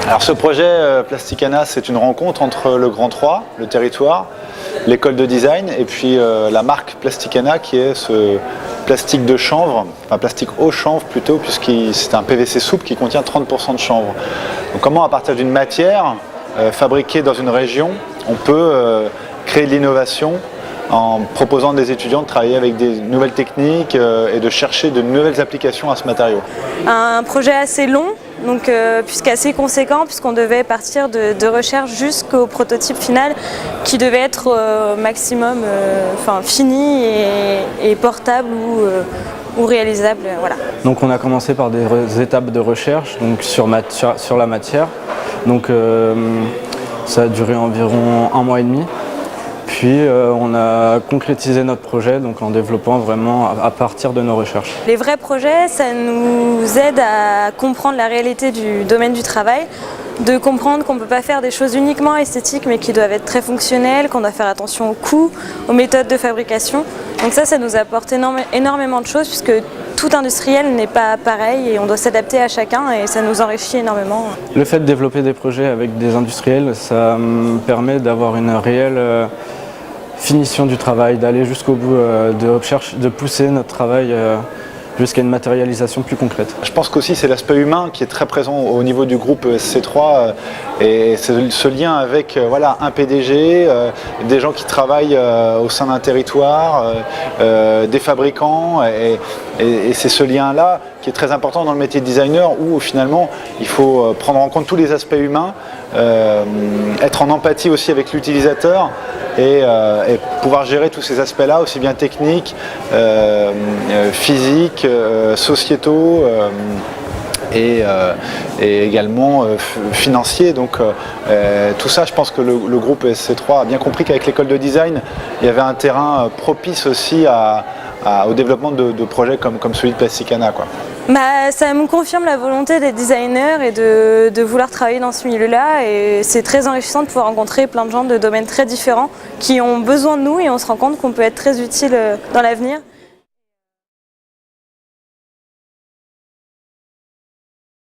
Alors ce projet Plasticana, c'est une rencontre entre le Grand 3, le territoire, l'école de design et puis la marque Plasticana qui est ce plastique de chanvre, enfin plastique au chanvre plutôt, puisque c'est un PVC souple qui contient 30% de chanvre. Donc comment à partir d'une matière fabriquée dans une région, on peut créer de l'innovation en proposant à des étudiants de travailler avec des nouvelles techniques et de chercher de nouvelles applications à ce matériau. Un projet assez long, donc puisqu'assez conséquent, puisqu'on devait partir de recherche jusqu'au prototype final qui devait être maximum fini et portable ou réalisable. Voilà. Donc on a commencé par des étapes de recherche donc sur la matière. Donc ça a duré environ 1 mois et demi. Puis on a concrétisé notre projet donc en développant vraiment à partir de nos recherches. Les vrais projets, ça nous aide à comprendre la réalité du domaine du travail, de comprendre qu'on ne peut pas faire des choses uniquement esthétiques mais qui doivent être très fonctionnelles, qu'on doit faire attention aux coûts, aux méthodes de fabrication. Donc ça nous apporte énormément de choses puisque tout industriel n'est pas pareil et on doit s'adapter à chacun et ça nous enrichit énormément. Le fait de développer des projets avec des industriels, ça me permet d'avoir une réelle finition du travail, d'aller jusqu'au bout de pousser notre travail jusqu'à une matérialisation plus concrète. Je pense qu'aussi c'est l'aspect humain qui est très présent au niveau du groupe SC3 et ce lien avec un PDG, des gens qui travaillent au sein d'un territoire, des fabricants et c'est ce lien-là qui est très important dans le métier de designer où finalement il faut prendre en compte tous les aspects humains, être en empathie aussi avec l'utilisateur et pouvoir gérer tous ces aspects-là, aussi bien techniques, physiques, sociétaux et également financiers. Donc tout ça, je pense que le groupe SC3 a bien compris qu'avec l'école de design, il y avait un terrain propice aussi au développement de projets comme celui de Plasticana, quoi. Ça me confirme la volonté des designers et de vouloir travailler dans ce milieu-là et c'est très enrichissant de pouvoir rencontrer plein de gens de domaines très différents qui ont besoin de nous et on se rend compte qu'on peut être très utile dans l'avenir.